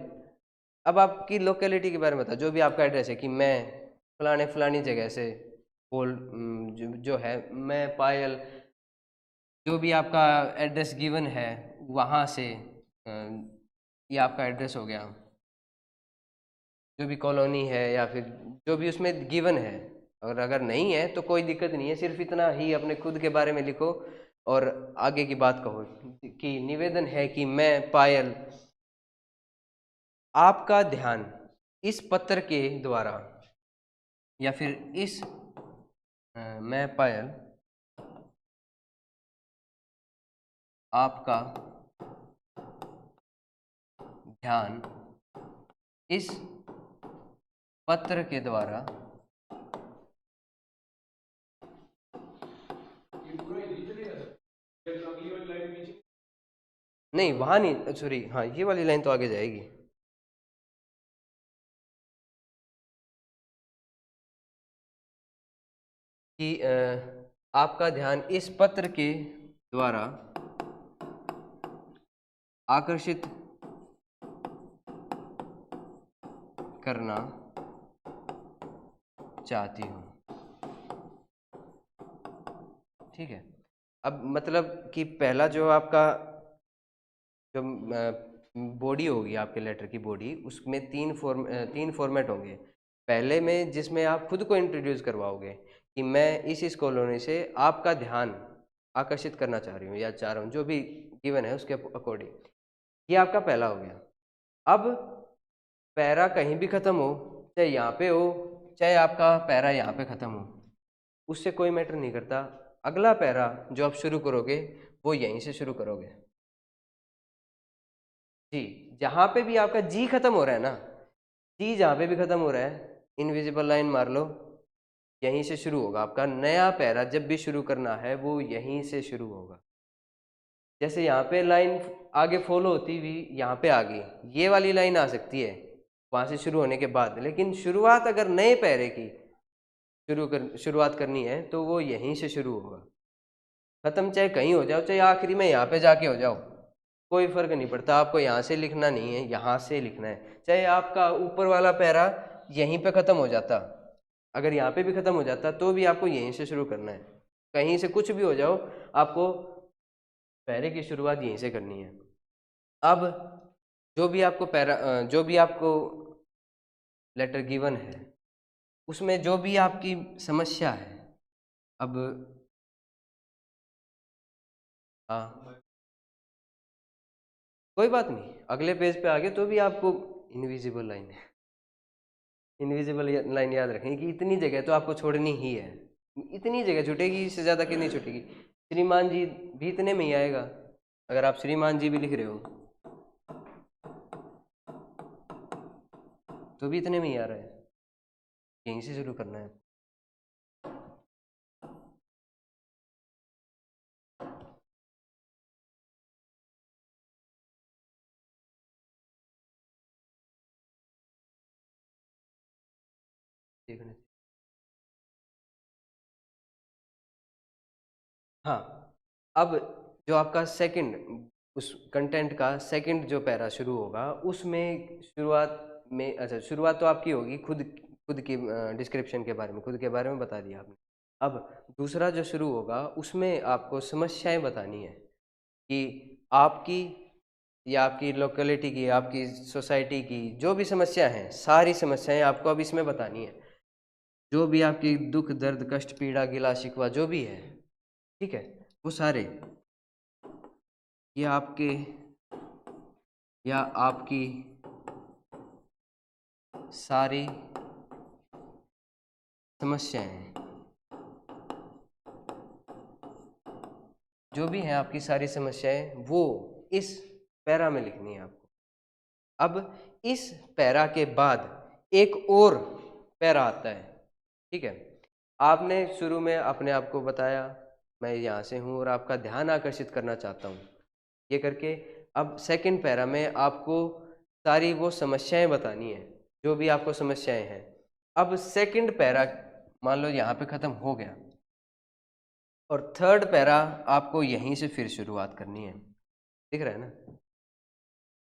अब आपकी लोकेलिटी के बारे में बताओ, जो भी आपका एड्रेस है कि मैं फलाने फलानी जगह से जो है मैं पायल, जो भी आपका एड्रेस गिवन है वहाँ से, ये आपका एड्रेस हो गया, जो भी कॉलोनी है या फिर जो भी उसमें गिवन है। और अगर नहीं है तो कोई दिक्कत नहीं है, सिर्फ इतना ही अपने खुद के बारे में लिखो और आगे की बात कहो कि निवेदन है कि मैं पायल, आपका ध्यान इस पत्र के द्वारा, या फिर इस मैं पायल आपका ध्यान इस पत्र के द्वारा, नहीं वहां नहीं, सॉरी, हाँ ये वाली लाइन तो आगे जाएगी कि आपका ध्यान इस पत्र के द्वारा आकर्षित करना चाहती हूँ, ठीक है। अब मतलब कि पहला जो आपका जो बॉडी होगी, आपके लेटर की बॉडी, उसमें तीन फॉर्मेट होंगे। पहले में जिसमें आप खुद को इंट्रोड्यूस करवाओगे कि मैं इस कॉलोनी से आपका ध्यान आकर्षित करना चाह रही हूँ या चाह रहा हूँ, जो भी गिवन है उसके अकॉर्डिंग, ये आपका पहला हो गया। अब पैरा कहीं भी ख़त्म हो, चाहे यहाँ पे हो चाहे आपका पैरा यहाँ पे ख़त्म हो, उससे कोई मैटर नहीं करता। अगला पैरा जो आप शुरू करोगे वो यहीं से शुरू करोगे जी। जहाँ पे भी आपका जी खत्म हो रहा है ना, जी जहाँ पे भी खत्म हो रहा है, इनविजिबल लाइन मार लो, यहीं से शुरू होगा आपका नया पैरा। जब भी शुरू करना है वो यहीं से शुरू होगा। जैसे यहाँ पे लाइन आगे फॉलो होती हुई यहाँ पे आ गई, ये वाली लाइन आ सकती है वहाँ से शुरू होने के बाद, लेकिन शुरुआत अगर नए पैरे की शुरुआत करनी है तो वो यहीं से शुरू होगा। खत्म चाहे कहीं हो जाओ, चाहे आखिरी में यहाँ पे जाके हो जाओ, कोई फर्क नहीं पड़ता। आपको यहाँ से लिखना नहीं है, यहाँ से लिखना है। चाहे आपका ऊपर वाला पैरा यहीं पे खत्म हो जाता, अगर यहाँ पे भी खत्म हो जाता तो भी आपको यहीं से शुरू करना है। कहीं से कुछ भी हो जाओ, आपको पैरे की शुरुआत यहीं से करनी है। अब जो भी आपको लेटर गिवन है उसमें जो भी आपकी समस्या है, अब हाँ कोई बात नहीं, अगले पेज पे आगे तो भी आपको इनविजिबल लाइन है, इनविजिबल लाइन याद रखें कि इतनी जगह तो आपको छोड़नी ही है। इतनी जगह छूटेगी, इससे ज़्यादा कितनी छूटेगी। श्रीमान जी भी इतने में ही आएगा, अगर आप श्रीमान जी भी लिख रहे हो तो भी इतने में ही आ रहा है, यहीं से शुरू करना है। देखने हाँ, अब जो आपका सेकंड, उस कंटेंट का सेकंड जो पैरा शुरू होगा उसमें शुरुआत में, अच्छा शुरुआत तो आपकी होगी खुद की डिस्क्रिप्शन के बारे में, खुद के बारे में बता दिया आपने। अब दूसरा जो शुरू होगा उसमें आपको समस्याएं बतानी है कि आपकी या आपकी लोकेलिटी की, आपकी सोसाइटी की जो भी समस्या हैं, सारी समस्याएं आपको अब इसमें बतानी है। जो भी आपकी दुख दर्द कष्ट पीड़ा गिला शिकवा जो भी है, ठीक है, वो सारे ये आपके या आपकी सारी समस्याएं, जो भी हैं आपकी सारी समस्याएं, वो इस पैरा में लिखनी है आपको। अब इस पैरा के बाद एक और पैरा आता है। ठीक है, आपने शुरू में अपने आप को बताया मैं यहाँ से हूँ और आपका ध्यान आकर्षित करना चाहता हूँ, ये करके अब सेकंड पैरा में आपको सारी वो समस्याएं बतानी है, जो भी आपको समस्याएं हैं। अब सेकंड पैरा मान लो यहाँ पे ख़त्म हो गया और थर्ड पैरा आपको यहीं से फिर शुरुआत करनी है। दिख रहा है ना,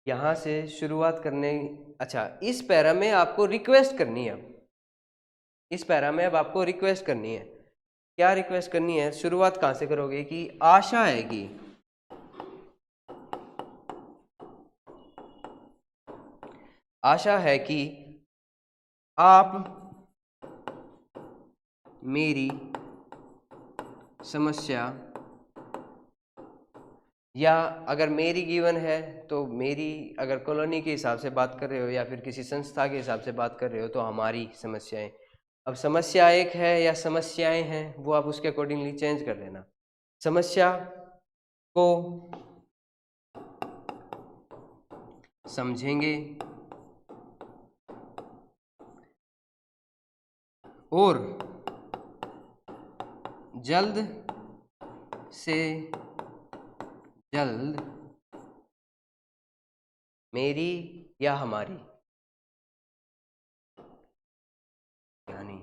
यहाँ से शुरुआत करने। अच्छा, इस पैरा में आपको रिक्वेस्ट करनी है। इस पैरा में अब आपको रिक्वेस्ट करनी है। क्या रिक्वेस्ट करनी है, शुरुआत कहाँ से करोगे कि आशा है कि आप मेरी समस्या, या अगर मेरी गिवन है तो मेरी, अगर कॉलोनी के हिसाब से बात कर रहे हो या फिर किसी संस्था के हिसाब से बात कर रहे हो तो हमारी समस्याएं। अब समस्या एक है या समस्याएं हैं, वो आप उसके अकॉर्डिंगली चेंज कर लेना। समस्या को समझेंगे और जल्द से जल्द मेरी या हमारी, यानी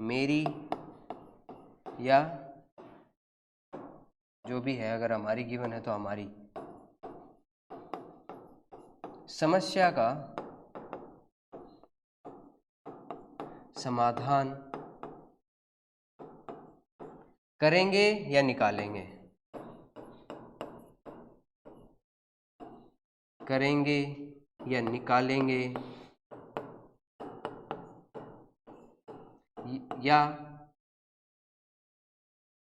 मेरी या जो भी है, अगर हमारी गिवन है तो हमारी समस्या का समाधान करेंगे या निकालेंगे, करेंगे या निकालेंगे, या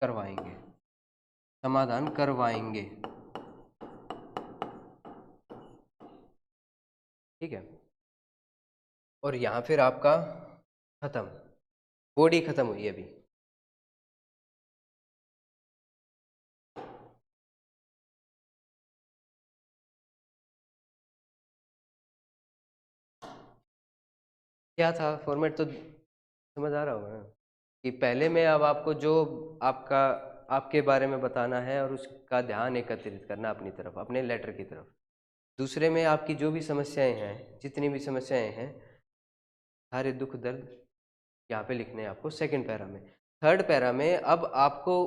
करवाएंगे, समाधान करवाएंगे। ठीक है, और यहाँ फिर आपका खत्म, बॉडी खत्म हुई अभी। क्या था फॉर्मेट, तो समझ आ रहा होगा ना कि पहले में अब आपको जो आपका आपके बारे में बताना है और उसका ध्यान एकत्रित करना अपनी तरफ, अपने लेटर की तरफ। दूसरे में आपकी जो भी समस्याएं हैं, जितनी भी समस्याएं हैं, सारे दुख दर्द यहाँ पे लिखने हैं आपको सेकंड पैरा में। थर्ड पैरा में अब आपको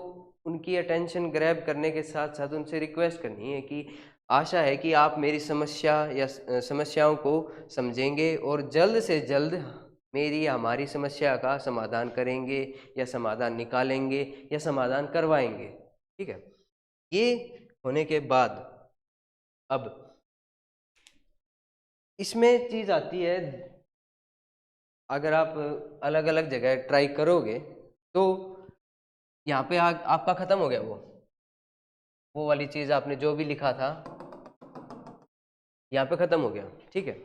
उनकी अटेंशन ग्रैब करने के साथ साथ उनसे रिक्वेस्ट करनी है कि आशा है कि आप मेरी समस्या या समस्याओं को समझेंगे और जल्द से जल्द मेरी या हमारी समस्या का समाधान करेंगे या समाधान निकालेंगे या समाधान करवाएंगे। ठीक है, ये होने के बाद अब इसमें चीज़ आती है, अगर आप अलग अलग जगह ट्राई करोगे तो यहाँ पे आपका ख़त्म हो गया वो वाली चीज़, आपने जो भी लिखा था यहाँ पे ख़त्म हो गया। ठीक है,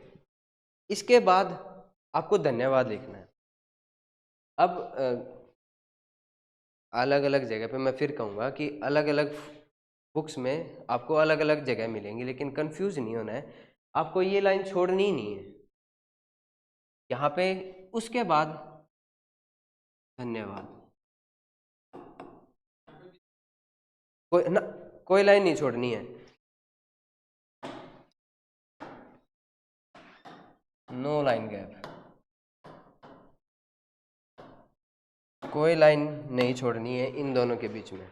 इसके बाद आपको धन्यवाद लिखना है। अब अलग अलग जगह पे मैं फिर कहूँगा कि अलग अलग बुक्स में आपको अलग अलग जगह मिलेंगी, लेकिन कंफ्यूज नहीं होना है, आपको ये लाइन छोड़नी ही नहीं है यहाँ पे। उसके बाद धन्यवाद, कोई लाइन नहीं छोड़नी है, नो लाइन गैप, कोई लाइन नहीं छोड़नी है इन दोनों के बीच में,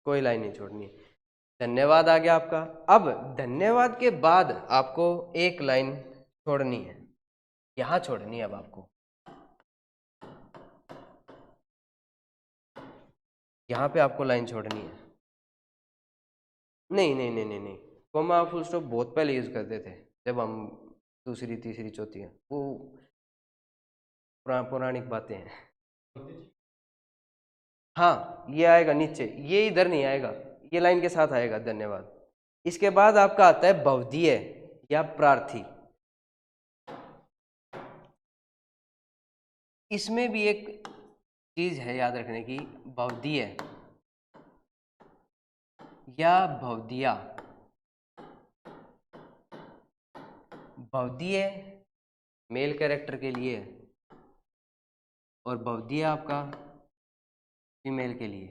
कोई लाइन नहीं छोड़नी है। धन्यवाद आ गया आपका। अब धन्यवाद के बाद आपको एक लाइन छोड़नी है, यहाँ छोड़नी है। अब आपको यहाँ पे आपको लाइन छोड़नी है। नहीं नहीं नहीं नहीं नहीं, कोमा फुल स्टॉप बहुत पहले यूज करते थे, जब हम दूसरी तीसरी चौथी है, वो पौराणिक बातें हैं। हाँ, ये आएगा नीचे, ये इधर नहीं आएगा, ये लाइन के साथ आएगा धन्यवाद। इसके बाद आपका आता है बहुधीय या प्रार्थी। इसमें भी एक चीज है याद रखने की, बहुधीय या बहुधिया। बहुधीय मेल कैरेक्टर के लिए है और भवदीय आपका फीमेल के लिए।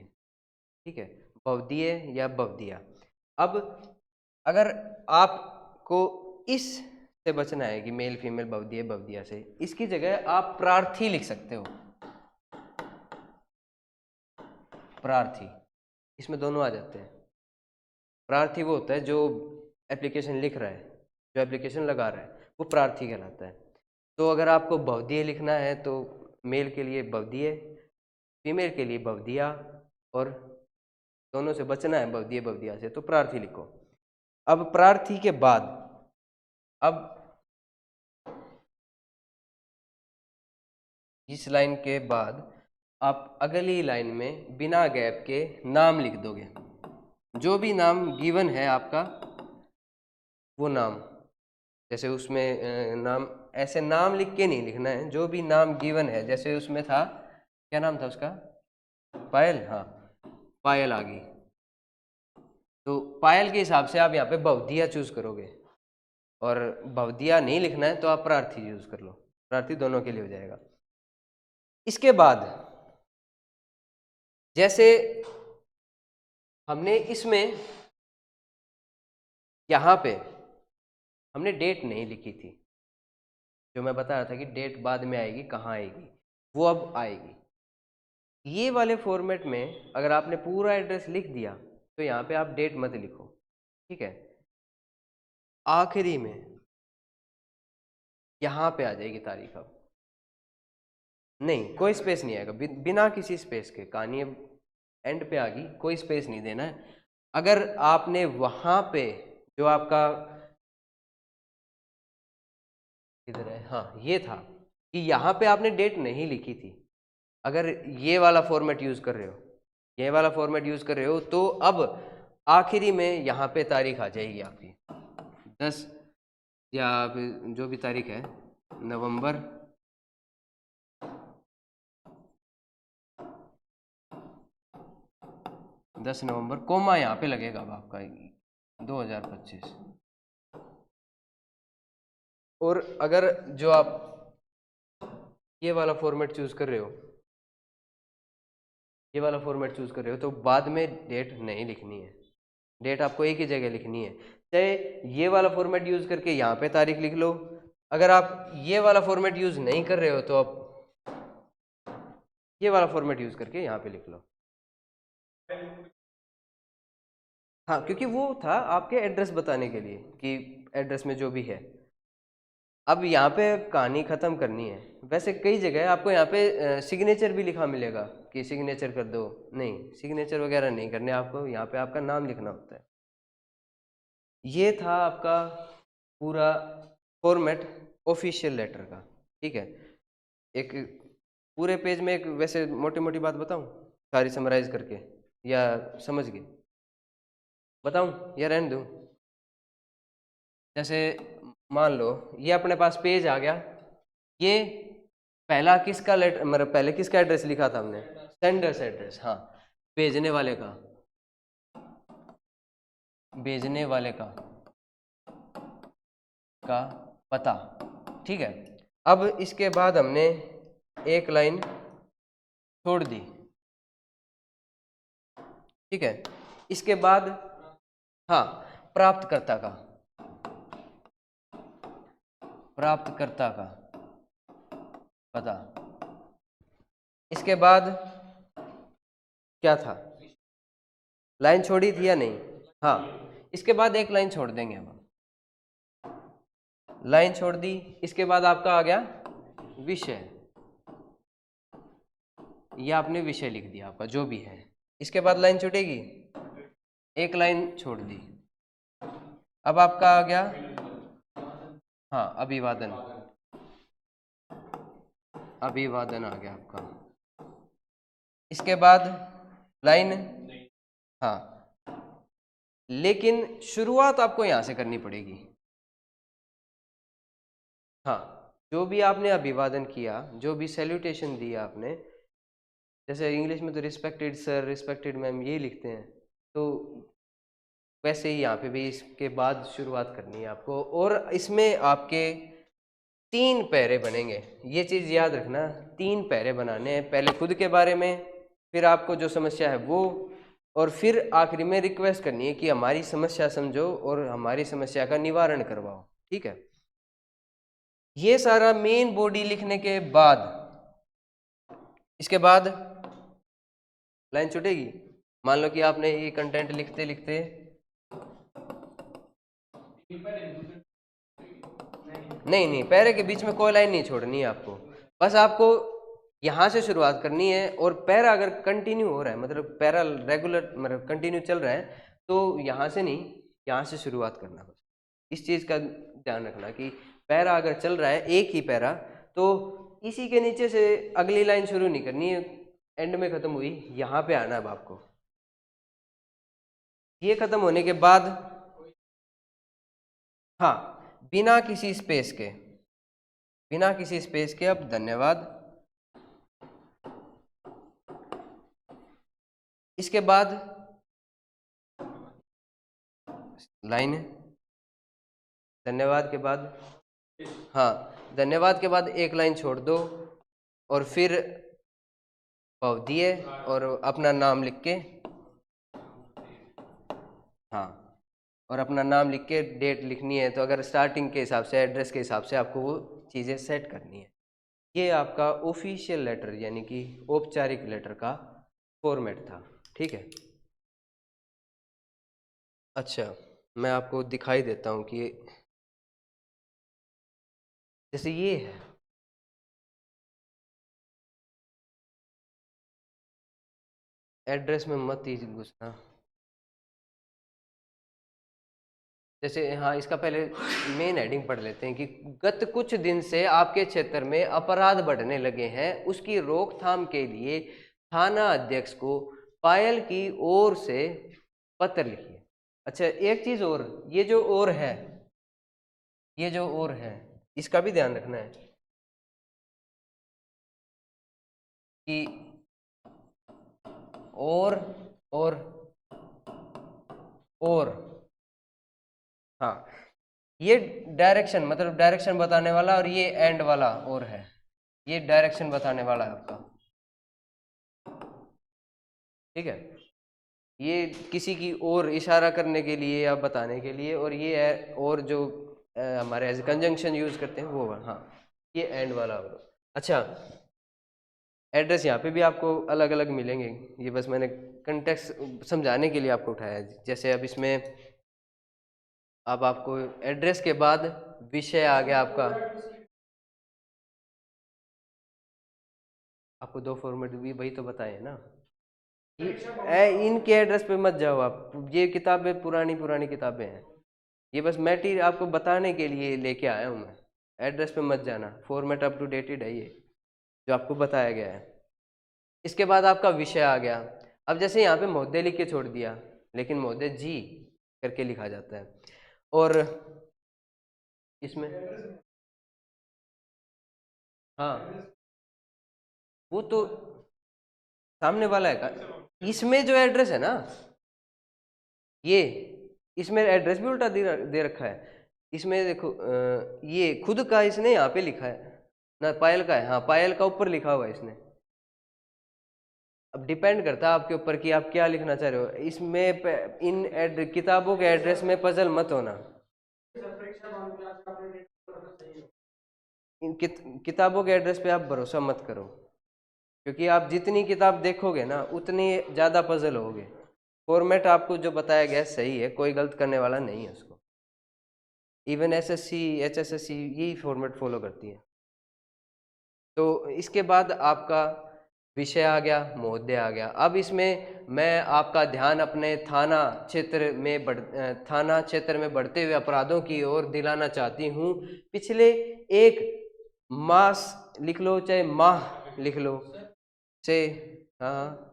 ठीक है, भवदीय या भवदिया। अब अगर आपको इस से बचना है कि मेल फीमेल भवदीय भवदिया से, इसकी जगह आप प्रार्थी लिख सकते हो। प्रार्थी, इसमें दोनों आ जाते हैं। प्रार्थी वो होता है जो एप्लीकेशन लिख रहा है, जो एप्लीकेशन लगा रहा है, वो प्रार्थी कहलाता है। तो अगर आपको भवदीय लिखना है तो मेल के लिए भवदीय, फीमेल के लिए भवदिया, और दोनों से बचना है भवदीय भवदिया से, तो प्रार्थी लिखो। अब प्रार्थी के बाद अब इस लाइन के बाद आप अगली लाइन में बिना गैप के नाम लिख दोगे। जो भी नाम गिवन है आपका वो नाम, जैसे उसमें नाम ऐसे नाम लिख के नहीं लिखना है, जो भी नाम गिवन है, जैसे उसमें था, क्या नाम था उसका, पायल, हाँ पायल आ गई, तो पायल के हिसाब से आप यहाँ पे भवदिया चूज करोगे। और भवदिया नहीं लिखना है तो आप प्रार्थी यूज कर लो, प्रार्थी दोनों के लिए हो जाएगा। इसके बाद जैसे हमने इसमें यहाँ पे हमने डेट नहीं लिखी थी, जो मैं बता रहा था कि डेट बाद में आएगी, कहाँ आएगी, वो अब आएगी। ये वाले फॉर्मेट में अगर आपने पूरा एड्रेस लिख दिया तो यहाँ पे आप डेट मत लिखो, ठीक है। आखिरी में यहाँ पे आ जाएगी तारीख, अब नहीं कोई स्पेस नहीं आएगा, बिना किसी स्पेस के कहानी अब एंड पे आ गई, कोई स्पेस नहीं देना है। अगर आपने वहां पे जो आपका इधर है, हाँ ये था कि यहाँ पे आपने डेट नहीं लिखी थी, अगर ये वाला फॉर्मेट यूज कर रहे हो, ये वाला फॉर्मेट यूज कर रहे हो, तो अब आखिरी में यहाँ पे तारीख आ जाएगी आपकी 10 या फिर जो भी तारीख है, नवंबर 10 नवंबर, कोमा यहाँ पे लगेगा अब आपका 2025। और अगर जो आप ये वाला फॉर्मेट चूज कर रहे हो, ये वाला फॉर्मेट चूज कर रहे हो, तो बाद में डेट नहीं लिखनी है, डेट आपको एक ही जगह लिखनी है। चाहे ये वाला फॉर्मेट यूज करके यहाँ पे तारीख लिख लो, अगर आप ये वाला फॉर्मेट यूज नहीं कर रहे हो तो आप ये वाला फॉर्मेट यूज करके यहाँ पे लिख लो। हाँ, क्योंकि वो था आपके एड्रेस बताने के लिए कि एड्रेस में जो भी है। अब यहाँ पे कहानी ख़त्म करनी है। वैसे कई जगह आपको यहाँ पे सिग्नेचर भी लिखा मिलेगा कि सिग्नेचर कर दो, नहीं सिग्नेचर वगैरह नहीं करने, आपको यहाँ पे आपका नाम लिखना होता है। ये था आपका पूरा फॉर्मेट ऑफिशियल लेटर का, ठीक है। एक पूरे पेज में एक वैसे मोटी मोटी बात बताऊं सारी समराइज करके, या समझ गए, बताऊं या रहने दूं? जैसे मान लो ये अपने पास पेज आ गया, ये पहला किसका लेटर, मतलब पहले किसका एड्रेस लिखा था हमने, सेंडर्स एड्रेस, हाँ भेजने वाले का, भेजने वाले का पता, ठीक है। अब इसके बाद हमने एक लाइन छोड़ दी, ठीक है। इसके बाद हाँ प्राप्तकर्ता का, प्राप्तकर्ता का पता। इसके बाद क्या था, लाइन छोड़ी थी या नहीं, हाँ इसके बाद एक लाइन छोड़ देंगे हम, लाइन छोड़ दी। इसके बाद आपका आ गया विषय, या आपने विषय लिख दिया आपका जो भी है। इसके बाद लाइन छूटेगी, एक लाइन छोड़ दी। अब आपका आ गया हाँ अभिवादन, अभिवादन आ गया आपका। इसके बाद लाइन, हाँ लेकिन शुरुआत आपको यहां से करनी पड़ेगी। हाँ जो भी आपने अभिवादन किया, जो भी सैल्यूटेशन दिया आपने, जैसे इंग्लिश में तो रिस्पेक्टेड सर, रिस्पेक्टेड मैम ये लिखते हैं, तो वैसे ही यहाँ पे भी इसके बाद शुरुआत करनी है आपको। और इसमें आपके 3 पैरे बनेंगे, ये चीज़ याद रखना। 3 पैरे बनाने हैं, पहले खुद के बारे में, फिर आपको जो समस्या है वो, और फिर आखिरी में रिक्वेस्ट करनी है कि हमारी समस्या समझो और हमारी समस्या का निवारण करवाओ। ठीक है, ये सारा मेन बॉडी लिखने के बाद इसके बाद लाइन छूटेगी। मान लो कि आपने ये कंटेंट लिखते लिखते, नहीं नहीं, पैरे के बीच में कोई लाइन नहीं छोड़नी है आपको, बस आपको यहाँ से शुरुआत करनी है। और पैरा अगर कंटिन्यू हो रहा है, मतलब पैरा रेगुलर मतलब कंटिन्यू चल रहा है, तो यहाँ से नहीं, यहाँ से शुरुआत करना। बस इस चीज़ का ध्यान रखना कि पैरा अगर चल रहा है एक ही पैरा, तो इसी के नीचे से अगली लाइन शुरू नहीं करनी है, एंड में ख़त्म हुई, यहाँ पे आना है अब आपको। ये ख़त्म होने के बाद, हाँ, बिना किसी स्पेस के, बिना किसी स्पेस के अब धन्यवाद। इसके बाद लाइन है, धन्यवाद के बाद, हाँ, धन्यवाद के बाद एक लाइन छोड़ दो, और फिर दिए और अपना नाम लिख के, हाँ, और अपना नाम लिख के डेट लिखनी है। तो अगर स्टार्टिंग के हिसाब से, एड्रेस के हिसाब से आपको वो चीज़ें सेट करनी है। ये आपका ऑफिशियल लेटर यानी कि औपचारिक लेटर का फॉर्मेट था। ठीक है, अच्छा, मैं आपको दिखाई देता हूँ कि जैसे ये है, एड्रेस में मत ही घुसना। जैसे हाँ, इसका पहले मेन हेडिंग पढ़ लेते हैं कि गत कुछ दिन से आपके क्षेत्र में अपराध बढ़ने लगे हैं, उसकी रोकथाम के लिए थाना अध्यक्ष को पायल की ओर से पत्र लिखिए। अच्छा, एक चीज और, ये जो और है, ये जो और है, इसका भी ध्यान रखना है कि और और और, हाँ, ये डायरेक्शन मतलब डायरेक्शन बताने वाला, और ये एंड वाला और है, ये डायरेक्शन बताने वाला है आपका। ठीक है, ये किसी की ओर इशारा करने के लिए या बताने के लिए, और ये है और जो हमारे एज कंजंक्शन यूज करते हैं वो, हाँ, ये एंड वाला होगा। अच्छा, एड्रेस यहाँ पे भी आपको अलग अलग मिलेंगे, ये बस मैंने कंटेक्स्ट समझाने के लिए आपको उठाया है। जैसे अब इसमें अब आपको एड्रेस के बाद विषय आ गया आपका, आपको 2 फॉर्मेट भी वही तो बताए हैं ना। इनके एड्रेस पे मत जाओ आप, ये किताबें पुरानी पुरानी किताबें हैं, ये बस मैटेरियल आपको बताने के लिए लेके आया हूँ मैं। एड्रेस पे मत जाना, फॉर्मेट अप टू डेटेड है ये जो आपको बताया गया है। इसके बाद आपका विषय आ गया। अब जैसे यहाँ पे महोदय लिख के छोड़ दिया, लेकिन महोदय जी करके लिखा जाता है, और इसमें, हाँ, वो तो सामने वाला है का, इसमें जो एड्रेस है ना, ये इसमें एड्रेस भी उल्टा दे रखा है। इसमें देखो ये खुद का इसने यहाँ पे लिखा है ना, पायल का है, हाँ, पायल का ऊपर लिखा हुआ है इसने। अब डिपेंड करता है आपके ऊपर कि आप क्या लिखना चाह रहे हो इसमें। इन किताबों के एड्रेस में पजल मत होना। इन किताबों के एड्रेस पे आप भरोसा मत करो, क्योंकि आप जितनी किताब देखोगे ना उतनी ज़्यादा पजल होगे। फॉर्मेट आपको जो बताया गया सही है, कोई गलत करने वाला नहीं है उसको। इवन एसएससी एचएसएससी यही फॉर्मेट फॉलो करती है। तो इसके बाद आपका विषय आ गया, महोदय आ गया। अब इसमें मैं आपका ध्यान अपने थाना क्षेत्र में बढ़ते हुए अपराधों की ओर दिलाना चाहती हूँ। पिछले एक मास लिख लो, चाहे माह लिख लो, से, हाँ,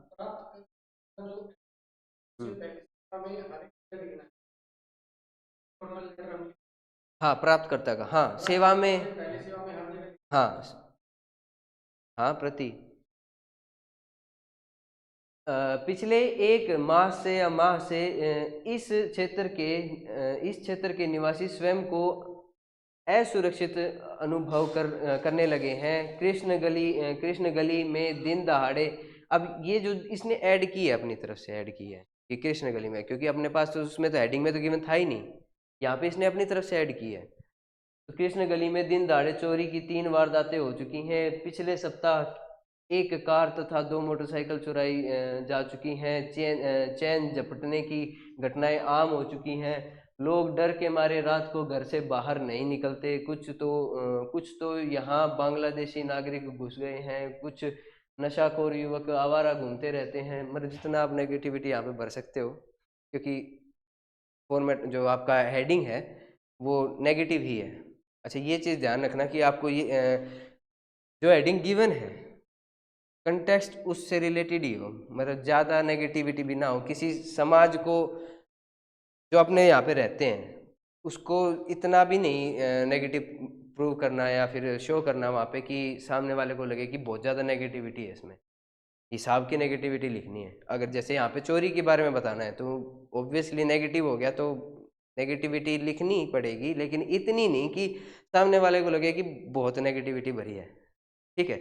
हाँ, प्राप्तकर्ता का, हाँ, सेवा में, हाँ, हाँ, प्रति पिछले एक माह से या माह से इस क्षेत्र के निवासी स्वयं को असुरक्षित अनुभव करने लगे हैं। कृष्ण गली में दिन दहाड़े। अब ये जो इसने ऐड की है, अपनी तरफ से ऐड की है कि कृष्ण गली में, क्योंकि अपने पास तो उसमें तो हेडिंग में तो गिवन था ही नहीं, यहाँ पे इसने अपनी तरफ से ऐड की है। तो कृष्ण गली में दिन दहाड़े चोरी की 3 वारदातें हो चुकी हैं। पिछले सप्ताह एक कार तथा 2 मोटरसाइकिल चुराई जा चुकी हैं। चैन झपटने की घटनाएं आम हो चुकी हैं। लोग डर के मारे रात को घर से बाहर नहीं निकलते। कुछ तो यहाँ बांग्लादेशी नागरिक घुस गए हैं। कुछ नशाखोर युवक आवारा घूमते रहते हैं। मतलब जितना आप नेगेटिविटी यहाँ पे भर सकते हो, क्योंकि फॉर्मेट जो आपका हेडिंग है वो नेगेटिव ही है। अच्छा, ये चीज़ ध्यान रखना कि आपको ये जो हेडिंग गिवन है कंटेक्स्ट उससे रिलेटेड ही हो, मतलब ज़्यादा नेगेटिविटी भी ना हो। किसी समाज को जो अपने यहाँ पे रहते हैं उसको इतना भी नहीं नेगेटिव प्रूव करना या फिर शो करना वहाँ पे कि सामने वाले को लगे कि बहुत ज़्यादा नेगेटिविटी है इसमें। हिसाब की नेगेटिविटी लिखनी है। अगर जैसे यहाँ पे चोरी के बारे में बताना है तो ऑब्वियसली नेगेटिव हो गया, तो नेगेटिविटी लिखनी ही पड़ेगी, लेकिन इतनी नहीं कि सामने वाले को लगे कि बहुत नेगेटिविटी भरी है। ठीक है,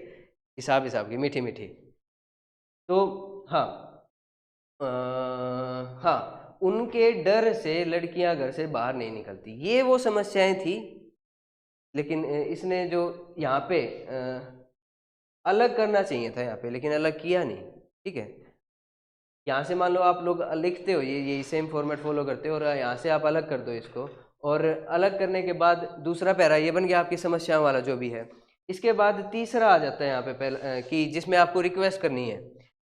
हिसाब हिसाब की, मीठी मीठी। तो हाँ, हाँ, उनके डर से लड़कियां घर से बाहर नहीं निकलती, ये वो समस्याएं थी। लेकिन इसने जो यहाँ पे अलग करना चाहिए था यहाँ पे, लेकिन अलग किया नहीं। ठीक है, यहाँ से मान लो आप लोग लिखते हो, ये सेम फॉर्मेट फॉलो करते हो, और यहाँ से आप अलग कर दो इसको, और अलग करने के बाद दूसरा पैरा ये बन गया आपकी समस्याओं वाला जो भी है। इसके बाद तीसरा आ जाता है यहाँ पे पहले कि जिसमें आपको रिक्वेस्ट करनी है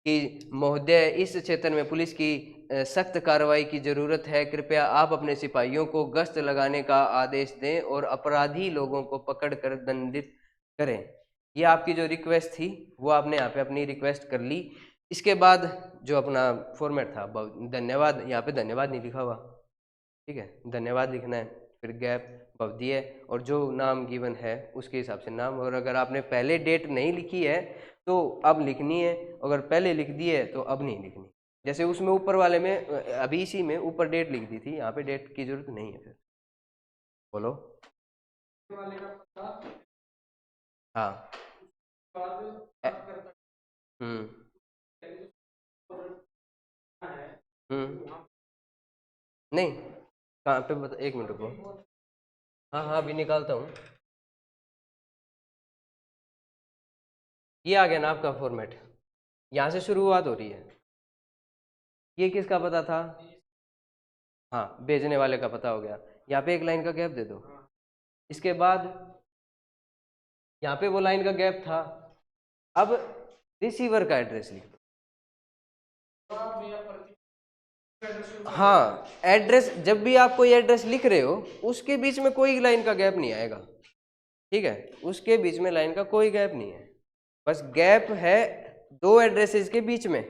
कि महोदय, इस क्षेत्र में पुलिस की सख्त कार्रवाई की जरूरत है। कृपया आप अपने सिपाहियों को गश्त लगाने का आदेश दें और अपराधी लोगों को पकड़ कर दंडित करें। ये आपकी जो रिक्वेस्ट थी वो आपने यहाँ पे अपनी रिक्वेस्ट कर ली। इसके बाद जो अपना फॉर्मेट था, धन्यवाद, यहाँ पे धन्यवाद नहीं लिखा हुआ। ठीक है, धन्यवाद लिखना है, फिर गैप अवधि है, और जो नाम गिवन है उसके हिसाब से नाम। और अगर आपने पहले डेट नहीं लिखी है तो अब लिखनी है, अगर पहले लिख दी है तो अब नहीं लिखनी। जैसे उसमें ऊपर वाले में अभी इसी में ऊपर डेट लिख दी थी, यहाँ पे डेट की जरूरत नहीं है। फिर बोलो। हाँ। हम्म। नहीं, कहाँ पे बता, एक मिनट रुको। हाँ हाँ, अभी निकालता हूँ। ये आ गया ना आपका फॉर्मेट, यहाँ से शुरुआत हो रही है। ये किसका पता था? हाँ, भेजने वाले का पता हो गया। यहाँ पे एक लाइन का गैप दे दो। इसके बाद यहाँ पे वो लाइन का गैप था। अब रिसीवर का एड्रेस लिख दो। हाँ, एड्रेस जब भी आप कोई एड्रेस लिख रहे हो उसके बीच में कोई लाइन का गैप नहीं आएगा। ठीक है, उसके बीच में लाइन का कोई गैप नहीं है। बस गैप है दो एड्रेसेस के बीच में।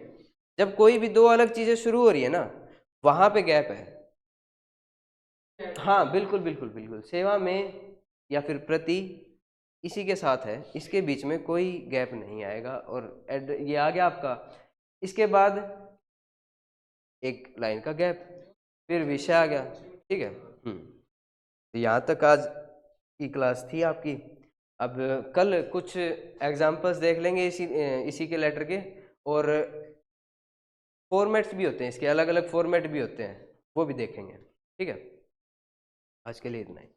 जब कोई भी दो अलग चीजें शुरू हो रही है ना, वहां पे गैप है। हाँ, बिल्कुल बिल्कुल बिल्कुल, सेवा में या फिर प्रति इसी के साथ है, इसके बीच में कोई गैप नहीं आएगा। और ये आ गया आपका। इसके बाद एक लाइन का गैप, फिर विषय आ गया। ठीक है। तो यहाँ तक आज की क्लास थी आपकी। अब कल कुछ एग्जाम्पल्स देख लेंगे इसी के लेटर के, और फॉर्मेट्स भी होते हैं इसके, अलग अलग फॉर्मेट भी होते हैं, वो भी देखेंगे। ठीक है, आज के लिए इतना ही।